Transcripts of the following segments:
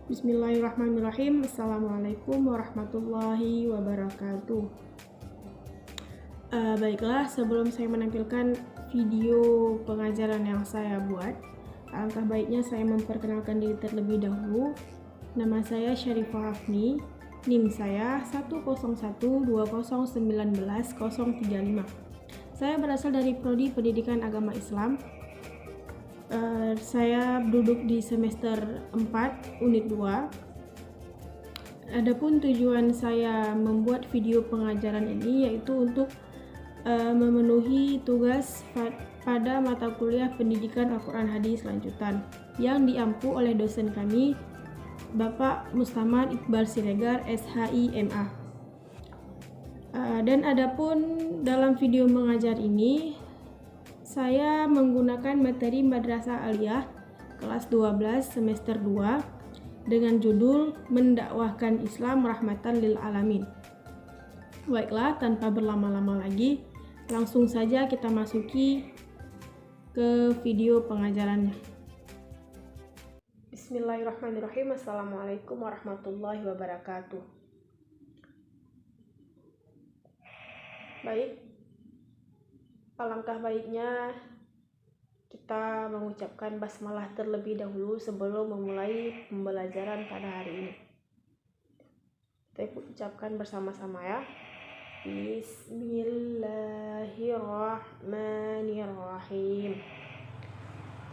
Bismillahirrahmanirrahim. Assalamualaikum warahmatullahi wabarakatuh. Baiklah, sebelum saya menampilkan video pengajaran yang saya buat, alangkah baiknya saya memperkenalkan diri terlebih dahulu. Nama saya Syarifah Hafni, NIM saya 10120191035. Saya berasal dari Prodi Pendidikan Agama Islam. Saya duduk di semester 4 unit 2. Adapun tujuan saya membuat video pengajaran ini yaitu untuk memenuhi tugas pada mata kuliah pendidikan Al-Quran Hadis lanjutan yang diampu oleh dosen kami, Bapak Mustamad Iqbal Siregar, SHIMA. Dan adapun dalam video mengajar ini saya menggunakan materi Madrasah Aliyah kelas 12 semester 2 dengan judul Mendakwahkan Islam Rahmatan lil Alamin. Baiklah, tanpa berlama-lama lagi, langsung saja kita masuki ke video pengajarannya. Bismillahirrahmanirrahim. Assalamualaikum warahmatullahi wabarakatuh. Baik, alangkah baiknya kita mengucapkan basmalah terlebih dahulu sebelum memulai pembelajaran pada hari ini. Kita ucapkan bersama-sama ya. Bismillahirrahmanirrahim.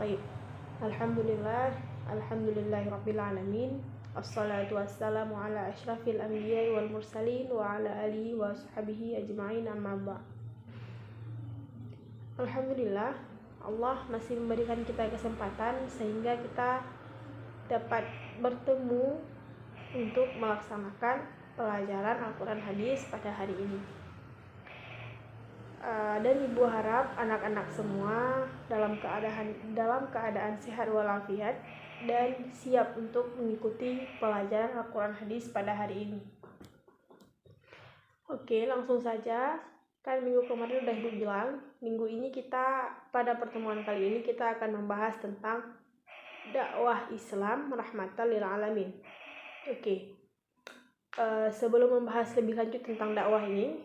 Baik. Alhamdulillahirabbil alamin. Assalatu wassalamu ala asyrafil anbiya'i wal mursalin wa ala alihi wa sahbihi ajma'in, amma ba'd. Alhamdulillah, Allah masih memberikan kita kesempatan sehingga kita dapat bertemu untuk melaksanakan pelajaran Al-Quran Hadis pada hari ini. Dan Ibu harap anak-anak semua dalam keadaan sehat walafiat dan siap untuk mengikuti pelajaran Al-Quran Hadis pada hari ini. Oke, langsung saja. Kan minggu kemarin udah Ibu bilang, minggu ini pada pertemuan kali ini kita akan membahas tentang dakwah Islam rahmatan lil alamin. Oke. Sebelum membahas lebih lanjut tentang dakwah ini,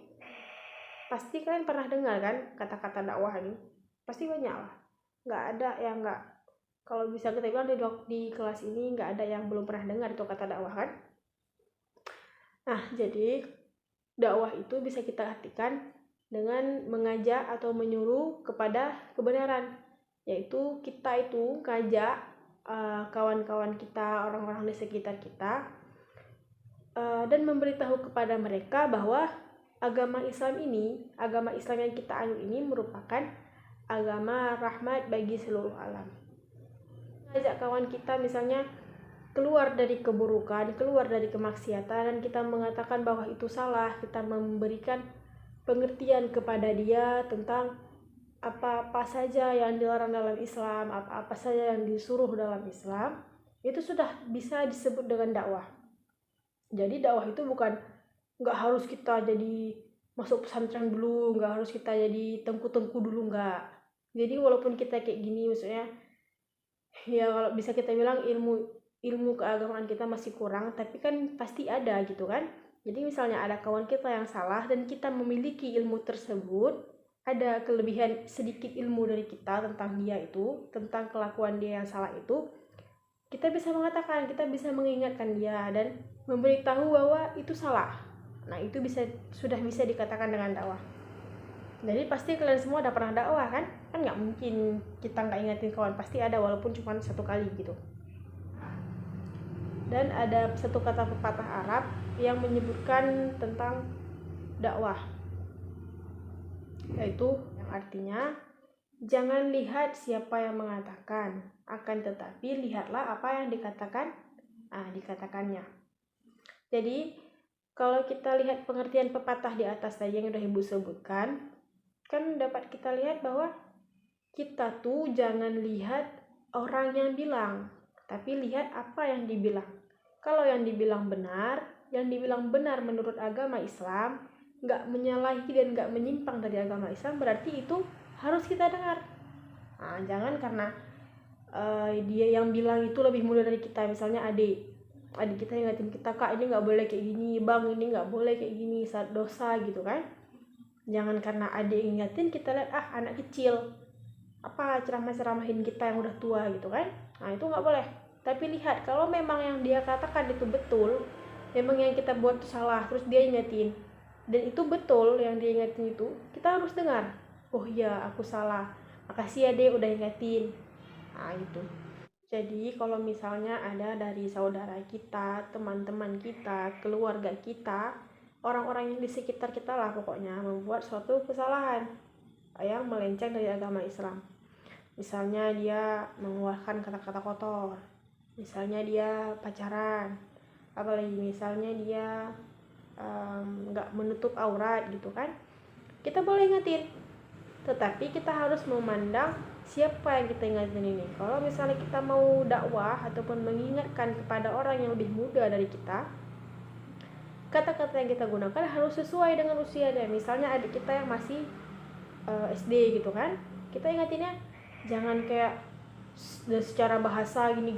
pasti kalian pernah dengar kan kata-kata dakwah ini? Pasti banyak lah. Nggak ada yang nggak, kalau bisa kita bilang di kelas ini nggak ada yang belum pernah dengar itu kata dakwah kan? Nah, jadi dakwah itu bisa kita artikan dengan mengajak atau menyuruh kepada kebenaran, yaitu kita itu ngajak kawan-kawan kita, orang-orang di sekitar kita, dan memberitahu kepada mereka bahwa agama Islam yang kita anut ini merupakan agama rahmat bagi seluruh alam. Ngajak kawan kita misalnya keluar dari keburukan, keluar dari kemaksiatan, dan kita mengatakan bahwa itu salah, kita memberikan pengertian kepada dia tentang apa-apa saja yang dilarang dalam Islam, apa-apa saja yang disuruh dalam Islam, itu sudah bisa disebut dengan dakwah. Jadi dakwah itu bukan nggak harus kita jadi masuk pesantren dulu, nggak harus kita jadi tengku-tengku dulu, nggak. Jadi walaupun kita kayak gini, maksudnya ya kalau bisa kita bilang ilmu keagamaan kita masih kurang, tapi kan pasti ada gitu kan. Jadi misalnya ada kawan kita yang salah dan kita memiliki ilmu tersebut, ada kelebihan sedikit ilmu dari kita tentang dia itu, tentang kelakuan dia yang salah itu, kita bisa mengatakan, kita bisa mengingatkan dia dan memberitahu bahwa itu salah. Nah, itu sudah bisa dikatakan dengan dakwah. Jadi pasti kalian semua udah pernah dakwah kan? Kan nggak mungkin kita nggak ingatin kawan, pasti ada walaupun cuma satu kali gitu. Dan ada satu kata pepatah Arab yang menyebutkan tentang dakwah, yaitu yang artinya jangan lihat siapa yang mengatakan, akan tetapi lihatlah apa yang dikatakannya. Jadi kalau kita lihat pengertian pepatah di atas tadi yang udah Ibu sebutkan, kan dapat kita lihat bahwa kita tuh jangan lihat orang yang bilang, tapi lihat apa yang dibilang. Kalau yang dibilang benar menurut agama Islam, nggak menyalahi dan nggak menyimpang dari agama Islam, berarti itu harus kita dengar. Nah, jangan karena dia yang bilang itu lebih muda dari kita, misalnya adik, adik kita ingatin kita, kak ini nggak boleh kayak gini, bang ini nggak boleh kayak gini, dosa gitu kan. Jangan karena adik ingatin kita lihat anak kecil apa ceramah-ceramahin kita yang udah tua gitu kan. Nah itu nggak boleh. Tapi lihat kalau memang yang dia katakan itu betul, memang yang kita buat itu salah, terus dia ingetin dan itu betul yang dia ingetin itu, kita harus dengar. Oh iya aku salah, makasih ya dek udah ingetin. Nah itu. Jadi kalau misalnya ada dari saudara kita, teman-teman kita, keluarga kita, orang-orang yang di sekitar kita lah pokoknya membuat suatu kesalahan yang melenceng dari agama Islam. Misalnya dia mengeluarkan kata-kata kotor, misalnya dia pacaran, apalagi misalnya dia nggak menutup aurat gitu kan, kita boleh ingetin, tetapi kita harus memandang siapa yang kita ingatin ini. Kalau misalnya kita mau dakwah ataupun mengingatkan kepada orang yang lebih muda dari kita, kata-kata yang kita gunakan harus sesuai dengan usianya. Misalnya adik kita yang masih SD gitu kan, kita ingatinnya jangan kayak secara bahasa gini,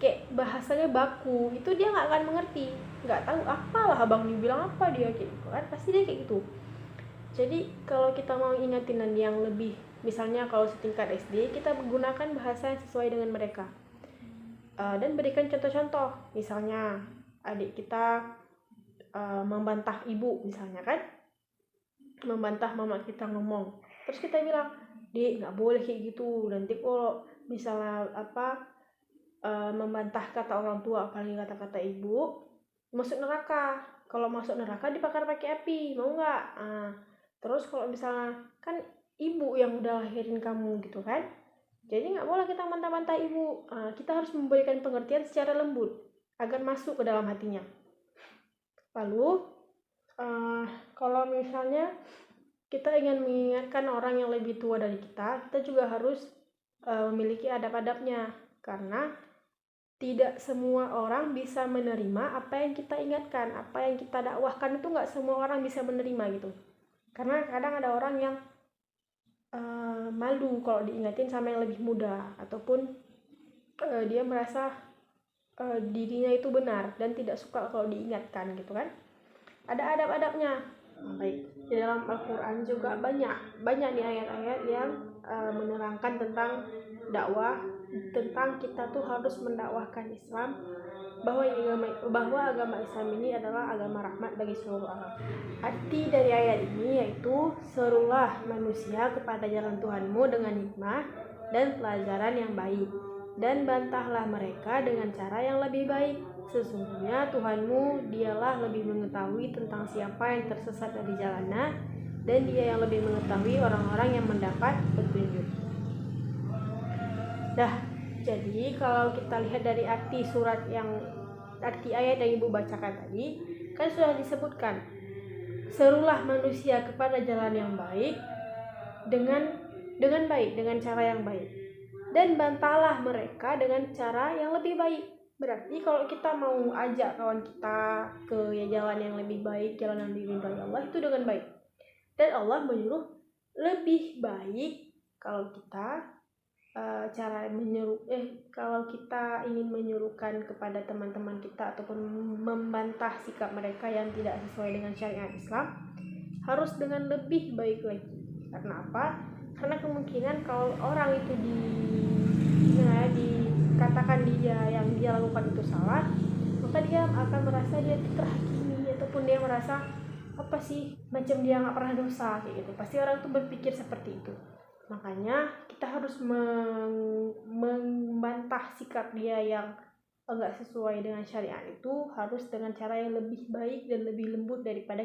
kayak bahasanya baku, itu dia nggak akan mengerti, nggak tahu apalah abang dibilang apa dia kayak gitu kan, pasti dia kayak gitu. Jadi kalau kita mau ingatin yang lebih, misalnya kalau setingkat SD, kita menggunakan bahasa yang sesuai dengan mereka, dan berikan contoh-contoh. Misalnya adik kita membantah ibu misalnya kan, membantah mama kita ngomong, terus kita bilang, dek nggak boleh kayak gitu, nanti kalau misalnya membantah kata orang tua, apalagi kata-kata ibu, masuk neraka. Kalau masuk neraka dibakar pakai api, mau nggak? Terus kalau misalnya kan ibu yang udah lahirin kamu gitu kan, jadi nggak boleh kita bantah-bantah ibu. Kita harus memberikan pengertian secara lembut agar masuk ke dalam hatinya. Lalu kalau misalnya kita ingin mengingatkan orang yang lebih tua dari kita juga harus memiliki adab-adabnya, karena tidak semua orang bisa menerima apa yang kita ingatkan, apa yang kita dakwahkan itu nggak semua orang bisa menerima gitu. Karena kadang ada orang yang malu kalau diingatin sama yang lebih muda, ataupun dia merasa dirinya itu benar dan tidak suka kalau diingatkan gitu kan. Ada adab-adabnya. Baik, di dalam Al-Quran juga banyak nih ayat-ayat yang menerangkan tentang dakwah, tentang kita tuh harus mendakwahkan Islam, bahwa agama Islam ini adalah agama rahmat bagi seluruh alam. Arti dari ayat ini yaitu, serulah manusia kepada jalan Tuhanmu dengan hikmah dan pelajaran yang baik, dan bantahlah mereka dengan cara yang lebih baik. Sesungguhnya Tuhanmu dialah lebih mengetahui tentang siapa yang tersesat dari jalannya, dan dia yang lebih mengetahui orang-orang yang mendapat petunjuk. Jadi kalau kita lihat dari arti ayat yang ibu bacakan tadi, kan sudah disebutkan, serulah manusia kepada jalan yang baik dengan baik, dengan cara yang baik, dan bantahlah mereka dengan cara yang lebih baik. Berarti kalau kita mau ajak kawan kita ke jalan yang lebih baik, jalan yang diridhoi Allah, itu dengan baik. Dan Allah menyuruh lebih baik kalau kita kalau kita ingin menyuruhkan kepada teman-teman kita ataupun membantah sikap mereka yang tidak sesuai dengan syariat Islam, harus dengan lebih baik lagi. Karena apa? Karena kemungkinan kalau orang itu dikatakan yang dia lakukan itu salah, maka dia akan merasa dia terhakimi, ataupun dia merasa apa sih, macam dia nggak pernah dosa kayak gitu. Pasti orang tuh berpikir seperti itu. Makanya kita harus membantah sikap dia yang enggak sesuai dengan syariat itu harus dengan cara yang lebih baik dan lebih lembut daripada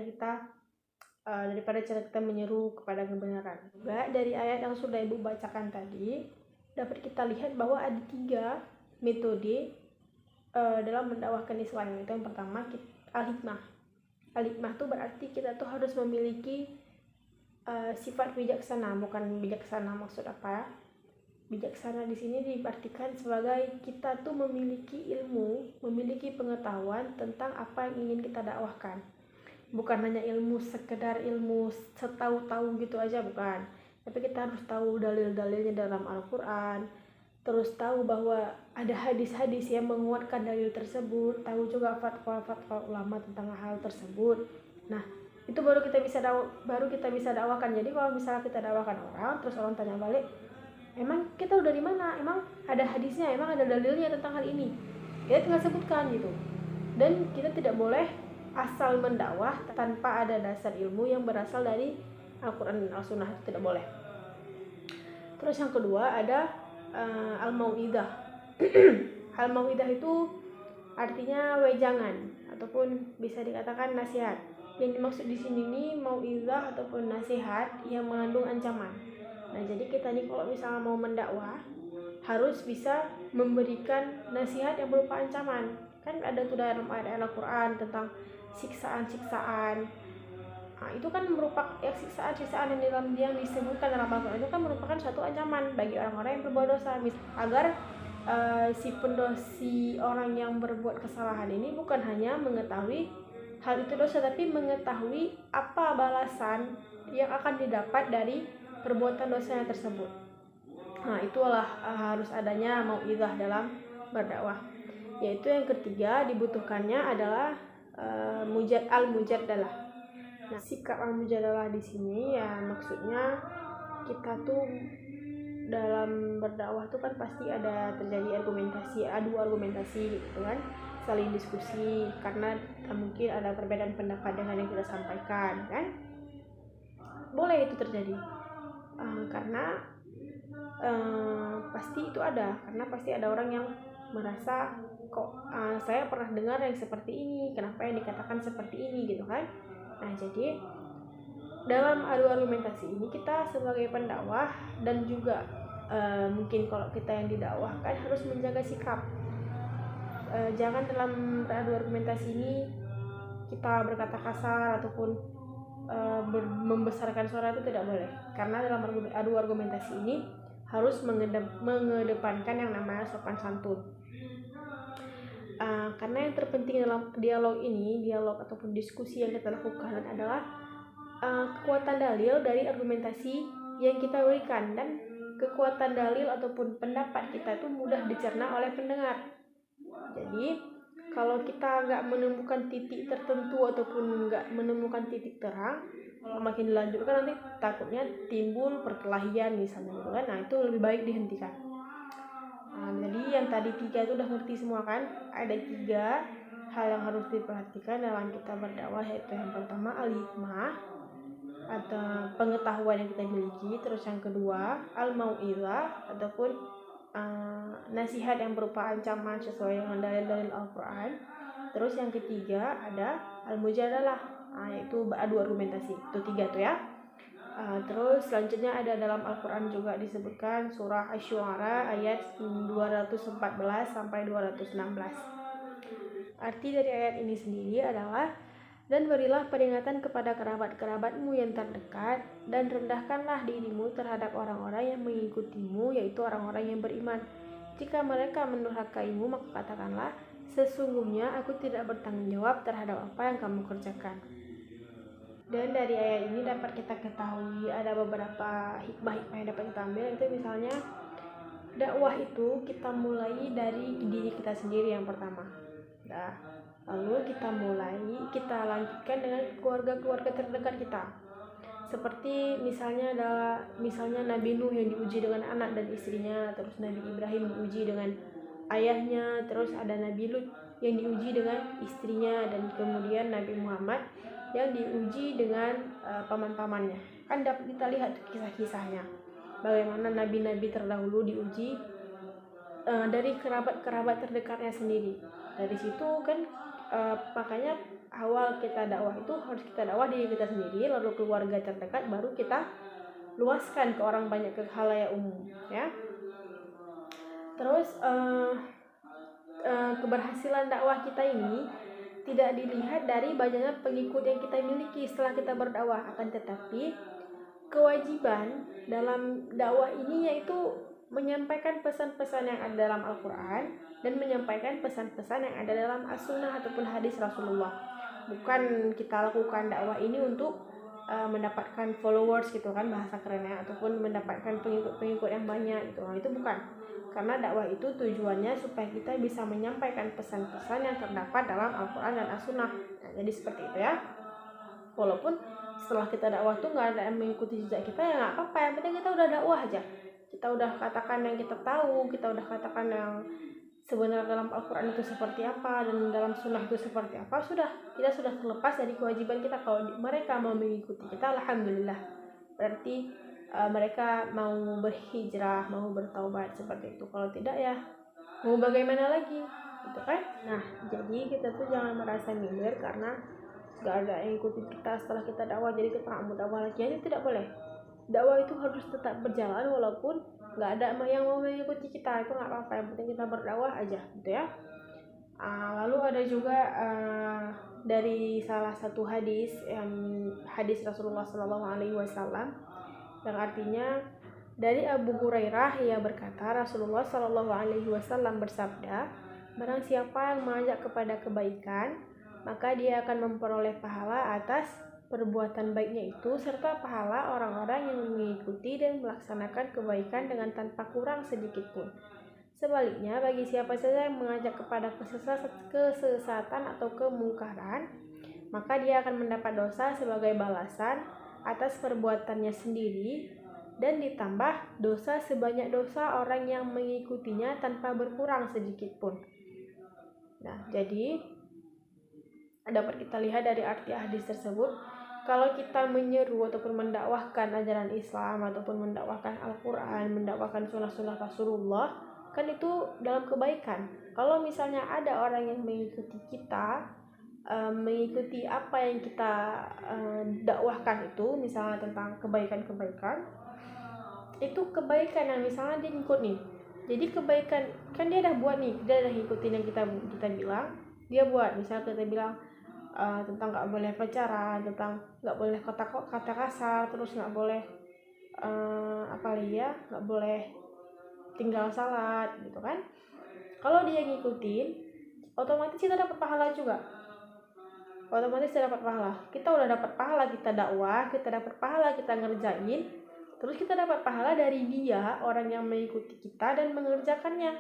cara kita menyeru kepada kebenaran. Juga dari ayat yang sudah ibu bacakan tadi dapat kita lihat bahwa ada 3 metode dalam mendakwahkan Islam. Itu yang pertama, al-hikmah. Al-hikmah itu berarti kita tuh harus memiliki sifat bijaksana. Bukan bijaksana maksud apa? Bijaksana di sini diartikan sebagai kita tuh memiliki ilmu, memiliki pengetahuan tentang apa yang ingin kita dakwahkan. Bukan hanya sekedar ilmu setahu-tahu gitu aja, bukan. Tapi kita harus tahu dalil-dalilnya dalam Al-Quran, terus tahu bahwa ada hadis-hadis yang menguatkan dalil tersebut, tahu juga fatwa-fatwa ulama tentang hal tersebut. Nah, itu baru kita bisa dakwakan. Jadi kalau misalnya kita dakwakan orang, terus orang tanya balik, emang kita udah di mana? Emang ada hadisnya? Emang ada dalilnya tentang hal ini? Kita tinggal sebutkan gitu. Dan kita tidak boleh asal mendakwah tanpa ada dasar ilmu yang berasal dari Al-Quran dan Al-Sunnah, itu tidak boleh. Terus yang kedua ada al-mau'idah. Al-mau'idah itu artinya wejangan ataupun bisa dikatakan nasihat. Yang dimaksud di sini nih mau'idah ataupun nasihat yang mengandung ancaman. Nah, jadi kita nih kalau misalnya mau mendakwah harus bisa memberikan nasihat yang berupa ancaman. Kan ada tuh dalam ayat Al-Quran tentang siksaan-siksaan. Nah, itu kan merupakan siksaan-siksaan yang disebutkan dalam Al-Quran itu kan merupakan suatu ancaman bagi orang-orang yang berbuat dosa, agar si orang yang berbuat kesalahan ini bukan hanya mengetahui hal itu dosa, tapi mengetahui apa balasan yang akan didapat dari perbuatan dosanya tersebut. Nah, itulah harus adanya mau'izah dalam berdakwah. Yaitu yang ketiga dibutuhkannya adalah al-mujadalah. Nah, sikap al-mujadalah di sini ya maksudnya kita tuh dalam berdakwah tuh kan pasti ada terjadi adu argumentasi gitu kan, saling diskusi karena mungkin ada perbedaan pendapat dengan yang kita sampaikan kan. Boleh itu terjadi karena pasti itu ada, karena pasti ada orang yang merasa kok saya pernah dengar yang seperti ini, kenapa yang dikatakan seperti ini gitu kan. Nah, jadi dalam adu argumentasi ini kita sebagai pendakwah dan juga mungkin kalau kita yang didakwahkan harus menjaga sikap. Jangan dalam adu argumentasi ini kita berkata kasar ataupun membesarkan suara, itu tidak boleh. Karena dalam adu argumentasi ini harus mengedepankan yang namanya sopan santun. Karena yang terpenting dalam dialog ataupun diskusi yang kita lakukan adalah kekuatan dalil dari argumentasi yang kita berikan, dan kekuatan dalil ataupun pendapat kita itu mudah dicerna oleh pendengar. Jadi kalau kita nggak menemukan titik tertentu ataupun nggak menemukan titik terang, makin dilanjutkan nanti takutnya timbul perkelahian misalnya gitu kan. Nah, itu lebih baik dihentikan. Jadi yang tadi 3 itu udah ngerti semua kan? Ada 3 hal yang harus diperhatikan dalam kita berdakwah, yaitu yang pertama al-hikmah atau pengetahuan yang kita miliki. Terus yang kedua al-mau'izah ataupun nasihat yang berupa ancaman sesuai dengan dalil-dalil Al-Quran. Terus yang ketiga ada al-mujadalah, yaitu adu argumentasi. Itu 3 tuh ya. Terus selanjutnya ada dalam Al-Quran juga disebutkan surah Asy-Syu'ara ayat 214 sampai 216. Arti dari ayat ini sendiri adalah, dan berilah peringatan kepada kerabat-kerabatmu yang terdekat, dan rendahkanlah dirimu terhadap orang-orang yang mengikutimu, yaitu orang-orang yang beriman. Jika mereka mendurhakaimu, maka katakanlah, sesungguhnya aku tidak bertanggung jawab terhadap apa yang kamu kerjakan. Dan dari ayat ini dapat kita ketahui ada beberapa hikmah-hikmah yang dapat kita ambil. Itu misalnya dakwah itu kita mulai dari diri kita sendiri yang pertama. Nah, lalu kita lanjutkan dengan keluarga-keluarga terdekat kita. Seperti misalnya Nabi Nuh yang diuji dengan anak dan istrinya, terus Nabi Ibrahim diuji dengan ayahnya, terus ada Nabi Lut yang diuji dengan istrinya, dan kemudian Nabi Muhammad yang diuji dengan paman-pamannya. Kan dapat kita lihat kisah-kisahnya, bagaimana nabi-nabi terdahulu diuji dari kerabat-kerabat terdekatnya sendiri. Dari situ kan makanya awal kita dakwah itu harus kita dakwah diri kita sendiri, lalu keluarga terdekat, baru kita luaskan ke orang banyak, ke khalayak umum ya. Terus keberhasilan dakwah kita ini tidak dilihat dari banyaknya pengikut yang kita miliki setelah kita berdakwah, akan tetapi kewajiban dalam dakwah ini yaitu menyampaikan pesan-pesan yang ada dalam Al-Quran dan menyampaikan pesan-pesan yang ada dalam As-Sunnah ataupun hadis Rasulullah. Bukan kita lakukan dakwah ini untuk mendapatkan followers gitu kan, bahasa kerennya, ataupun mendapatkan pengikut-pengikut yang banyak gitu. Itu bukan. Karena dakwah itu tujuannya supaya kita bisa menyampaikan pesan-pesan yang terdapat dalam Al-Quran dan As-Sunnah. Nah, jadi seperti itu ya. Walaupun setelah kita dakwah tuh nggak ada yang mengikuti jejak kita, ya nggak apa-apa, yang penting kita udah dakwah aja. Kita udah katakan yang kita tahu, kita udah katakan yang sebenarnya dalam Al-Quran itu seperti apa dan dalam Sunnah itu seperti apa, kita sudah terlepas dari kewajiban kita. Kalau mereka mau mengikuti kita, alhamdulillah, berarti mereka mau berhijrah, mau bertaubat seperti itu. Kalau tidak, ya mau bagaimana lagi, gitu kan? Nah, jadi kita tuh jangan merasa minder karena gak ada yang ikuti kita setelah kita dakwah, jadi kita nggak mau dakwah lagi. Ini tidak boleh. Dakwah itu harus tetap berjalan walaupun nggak ada yang mau mengikuti kita, itu nggak apa-apa, yang penting kita berdakwah aja, gitu ya. Lalu ada juga dari salah satu hadis, yang hadis Rasulullah SAW, yang artinya dari Abu Hurairah, ia berkata, Rasulullah SAW bersabda, barang siapa yang mengajak kepada kebaikan, maka dia akan memperoleh pahala atas perbuatan baiknya itu, serta pahala orang-orang yang mengikuti dan melaksanakan kebaikan dengan tanpa kurang sedikit pun. Sebaliknya, bagi siapa saja yang mengajak kepada kesesatan atau kemungkaran, maka dia akan mendapat dosa sebagai balasan atas perbuatannya sendiri, dan ditambah dosa sebanyak dosa orang yang mengikutinya tanpa berkurang sedikit pun. Nah, jadi dapat kita lihat dari arti hadis tersebut, kalau kita menyeru ataupun mendakwahkan ajaran Islam ataupun mendakwahkan Al-Quran, mendakwahkan sunnah-sunnah Rasulullah, kan itu dalam kebaikan. Kalau misalnya ada orang yang mengikuti kita, mengikuti apa yang kita dakwahkan itu, misalnya tentang kebaikan-kebaikan, itu kebaikan yang misalnya dia ngikut nih, jadi kebaikan kan dia dah buat nih, dia dah ngikutin yang kita bilang, dia buat. Misalnya kita bilang tentang nggak boleh pacaran, tentang nggak boleh kata kasar, terus nggak boleh nggak boleh tinggal salat, gitu kan. Kalau dia ngikutin, otomatis kita dapat pahala juga. Kita udah dapat pahala, kita dakwah, kita dapat pahala, kita ngerjain, terus kita dapat pahala dari dia, orang yang mengikuti kita dan mengerjakannya.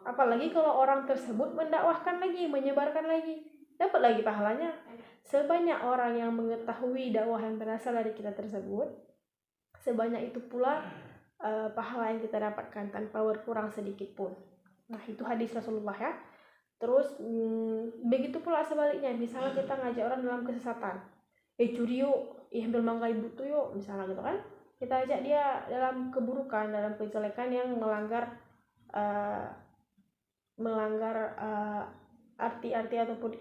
Apalagi kalau orang tersebut mendakwahkan lagi, menyebarkan lagi, dapat lagi pahalanya. Sebanyak orang yang mengetahui dakwah yang berasal dari kita tersebut, sebanyak itu pula pahala yang kita dapatkan tanpa berkurang sedikit pun. Nah, itu hadis Rasulullah ya. Terus begitu pula sebaliknya, misalnya kita ngajak orang dalam kesesatan, curi yuk, ambil mangga ibu tuh yuk, misalnya gitu kan. Kita ajak dia dalam keburukan, dalam kejelekan yang melanggar arti-arti ataupun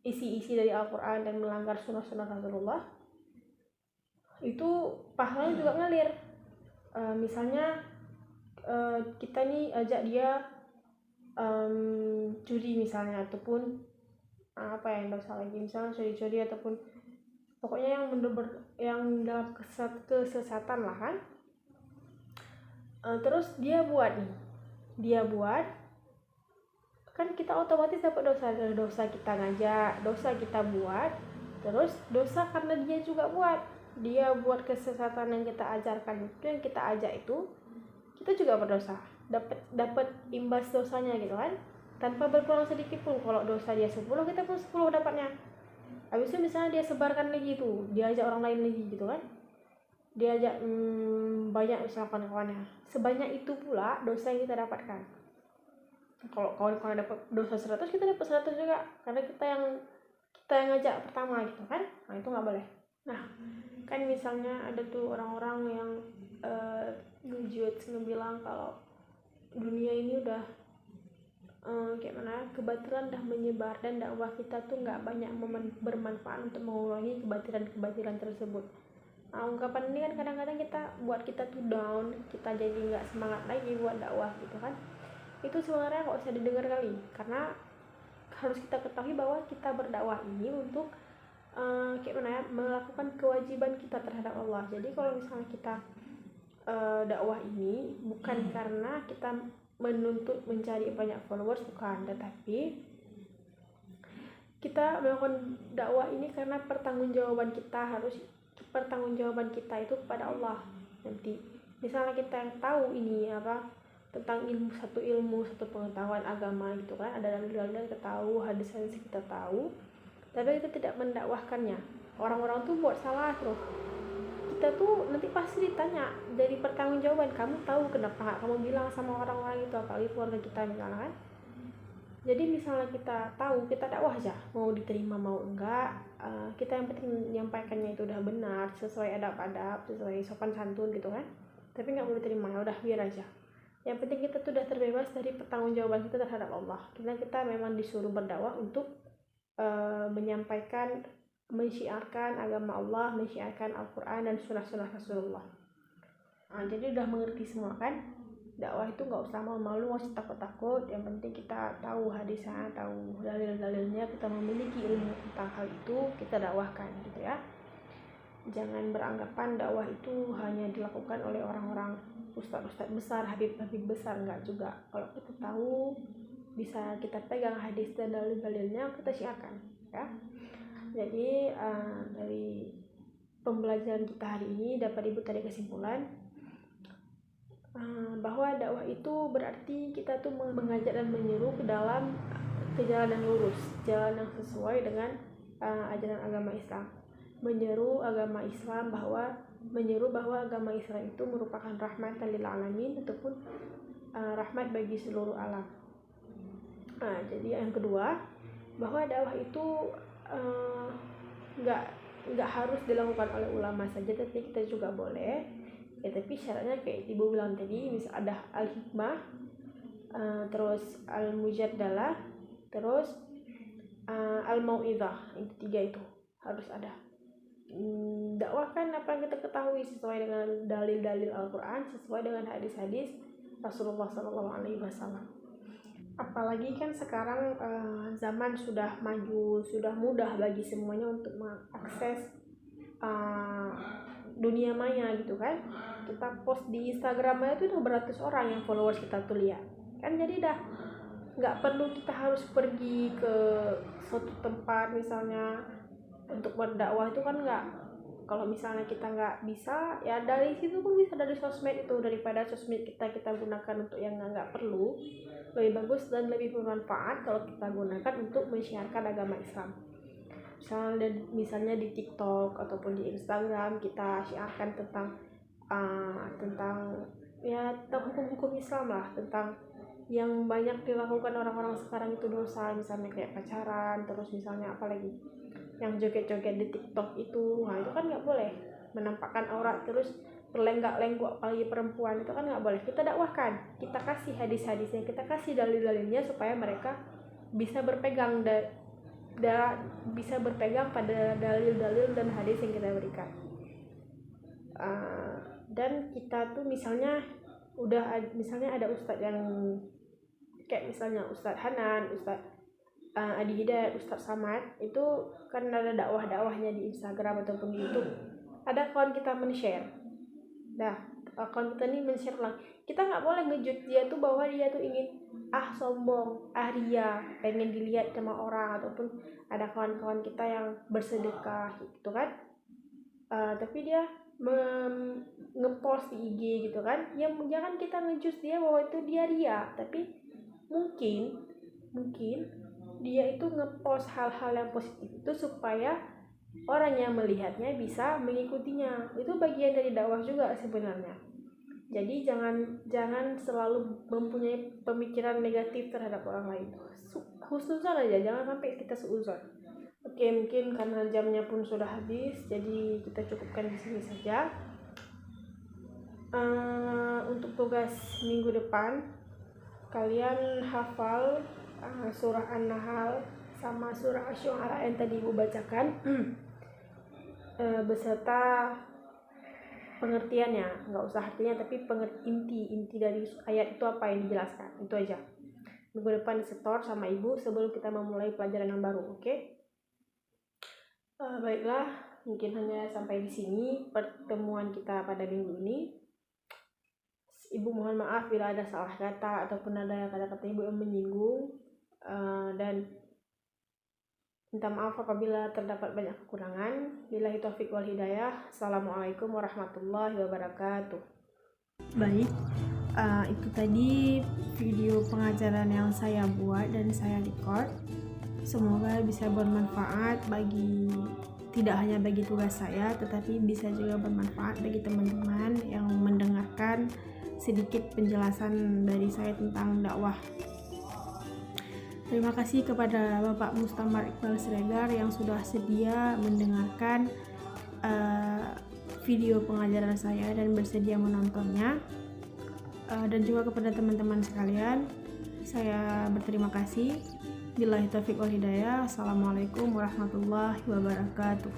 isi-isi dari Al-Quran dan melanggar sunnah-sunnah Rasulullah, itu pahalanya juga ngalir. Misalnya kita nih ajak dia curi misalnya, ataupun yang dosa lagi, misalnya curi-curi ataupun pokoknya yang dalam kesesatan lah kan. Terus dia buat kan kita otomatis dapat dosa kita ngajak, dosa kita buat, terus dosa karena dia juga buat kesesatan yang kita ajarkan itu, yang kita ajak itu, kita juga berdosa, dapat imbas dosanya gitu kan, tanpa berkurang sedikit pun. Kalau dosa dia 10, kita pun 10 dapatnya. Habis itu misalnya dia sebarkan lagi tuh, dia ajak orang lain lagi gitu kan, dia ajak banyak misalnya kawan-kawannya, sebanyak itu pula dosa yang kita dapatkan. Kalau kawan-kawan dapat dosa 100, kita dapat 100 juga, karena kita yang ngajak pertama gitu kan. Nah, itu nggak boleh. Nah, kan misalnya ada tuh orang-orang yang ngebilang kalau dunia ini udah kebatilan dah menyebar dan dakwah kita tuh nggak banyak bermanfaat untuk mengurangi kebatilan tersebut. Nah, ungkapan ini kan kadang-kadang buat kita tuh down, kita jadi nggak semangat lagi buat dakwah gitu kan. Itu sebenarnya nggak usah didengar kali, karena harus kita ketahui bahwa kita berdakwah ini untuk melakukan kewajiban kita terhadap Allah. Jadi kalau misalnya kita dakwah ini bukan karena kita menuntut mencari banyak followers, bukan, tetapi kita melakukan dakwah ini karena pertanggungjawaban kita itu kepada Allah. Nanti misalnya kita yang tahu ini tentang ilmu satu pengetahuan agama gitu kan, ada dalil-dalil kita tahu, hadis-hadis kita tahu, tapi kita tidak mendakwahkannya. Orang-orang tuh buat salah terus, kita tuh nanti pasti ditanya, jadi pertanggungjawaban, kamu tahu kenapa nggak kamu bilang sama orang-orang itu, apalagi keluarga kita misalnya kan. Jadi misalnya kita tahu, kita dakwah aja, mau diterima mau enggak, kita yang penting menyampaikannya itu udah benar, sesuai adab-adab, sesuai sopan santun gitu kan. Tapi nggak mau diterima, ya udah biar aja. Yang penting kita tuh udah terbebas dari pertanggungjawaban kita terhadap Allah. Kita memang disuruh berdakwah untuk menyampaikan, mensyiarkan agama Allah, mensyiarkan Al-Quran dan sunnah-sunnah Rasulullah. Jadi udah mengerti semua kan. Dakwah itu nggak usah malu-malu, nggak usah takut-takut. Yang penting kita tahu hadisnya, tahu dalil-dalilnya, kita memiliki ilmu tentang hal itu, kita dakwahkan gitu ya. Jangan beranggapan dakwah itu hanya dilakukan oleh orang-orang ustadz-ustadz besar, habib-habib besar, enggak juga. Kalau kita tahu, bisa kita pegang hadis dan dalil-dalilnya, kita syiarkan ya. Jadi dari pembelajaran kita hari ini dapat Ibu tarik kesimpulan bahwa dakwah itu berarti kita tuh mengajak dan menyeru ke dalam jalan yang lurus, jalan yang sesuai dengan ajaran agama Islam. Menyeru bahwa agama Islam itu merupakan rahmatan lil alamin ataupun rahmat bagi seluruh alam. Jadi yang kedua, bahwa dakwah itu nggak harus dilakukan oleh ulama saja, tapi kita juga boleh ya, tapi syaratnya kayak Ibu bilang tadi, misal ada al-hikmah, terus al-mujaddalah, terus al-mau'izah, itu 3 itu harus ada. Dakwahkan apa yang kita ketahui sesuai dengan dalil-dalil Al-Quran, sesuai dengan hadis-hadis Rasulullah SAW. Apalagi kan sekarang zaman sudah maju, sudah mudah bagi semuanya untuk mengakses dunia maya gitu kan. Kita post di Instagram aja tuh udah beratus orang yang followers kita tuh lihat kan. Jadi dah nggak perlu kita harus pergi ke suatu tempat misalnya untuk berdakwah itu kan. Nggak, kalau misalnya kita nggak bisa, ya dari situ pun bisa, dari sosmed itu. Daripada sosmed kita gunakan untuk yang nggak perlu, lebih bagus dan lebih bermanfaat kalau kita gunakan untuk mensiarkan agama Islam. Misalnya di TikTok ataupun di Instagram kita siarkan tentang hukum-hukum Islam lah, tentang yang banyak dilakukan orang-orang sekarang itu dosa, misalnya kayak pacaran, terus misalnya apalagi yang joget-joget di TikTok itu. Itu kan nggak boleh, menampakkan aurat terus berlenggak-lenggok, apalagi perempuan, itu kan nggak boleh. Kita dakwahkan, kita kasih hadis-hadisnya, kita kasih dalil-dalilnya supaya mereka bisa berpegang pada dalil-dalil dan hadis yang kita berikan. Dan kita tuh misalnya ada ustadz yang kayak misalnya Ustadz Hanan, Ustadz Adi Hidayat, Ustadz Samad, itu kan ada dakwah-dakwahnya di Instagram ataupun di YouTube. Ada kawan kita men-share. Kawan kita nih men-share ulang. Kita nggak boleh ngejut dia tuh bahwa dia tuh ingin sombong, ria, pengen dilihat sama orang, ataupun ada kawan-kawan kita yang bersedekah gitu kan. Tapi dia ngepost di IG gitu kan. Ya jangan kita ngejut dia bahwa itu dia ria, tapi mungkin dia itu ngepost hal-hal yang positif itu supaya orang yang melihatnya bisa mengikutinya. Itu bagian dari dakwah juga sebenarnya. Jadi jangan selalu mempunyai pemikiran negatif terhadap orang lain. Husnuzon aja, jangan sampai kita seuzon. Oke, mungkin karena jamnya pun sudah habis, jadi kita cukupkan di sini saja. Untuk tugas minggu depan, kalian hafal surah An-Nahl sama surah Asy-Syu'ara yang tadi Ibu bacakan beserta pengertiannya. Nggak usah artinya, tapi inti dari ayat itu apa yang dijelaskan, itu aja. Minggu depan disetor sama Ibu sebelum kita memulai pelajaran yang baru. Oke? Baiklah, mungkin hanya sampai di sini pertemuan kita pada minggu ini. Ibu mohon maaf bila ada salah kata ataupun ada kata-kata Ibu yang menyinggung, dan minta maaf apabila terdapat banyak kekurangan. Billahi taufik wal hidayah. Assalamualaikum warahmatullahi wabarakatuh. Baik, Itu tadi video pengajaran yang saya buat dan saya record. Semoga bisa bermanfaat tidak hanya bagi tugas saya, tetapi bisa juga bermanfaat bagi teman-teman yang mendengarkan sedikit penjelasan dari saya tentang dakwah. Terima kasih kepada Bapak Mustamar Iqbal Siregar yang sudah sedia mendengarkan video pengajaran saya dan bersedia menontonnya. Dan juga kepada teman-teman sekalian, saya berterima kasih. Billahi taufiq wal hidayah. Assalamualaikum warahmatullahi wabarakatuh.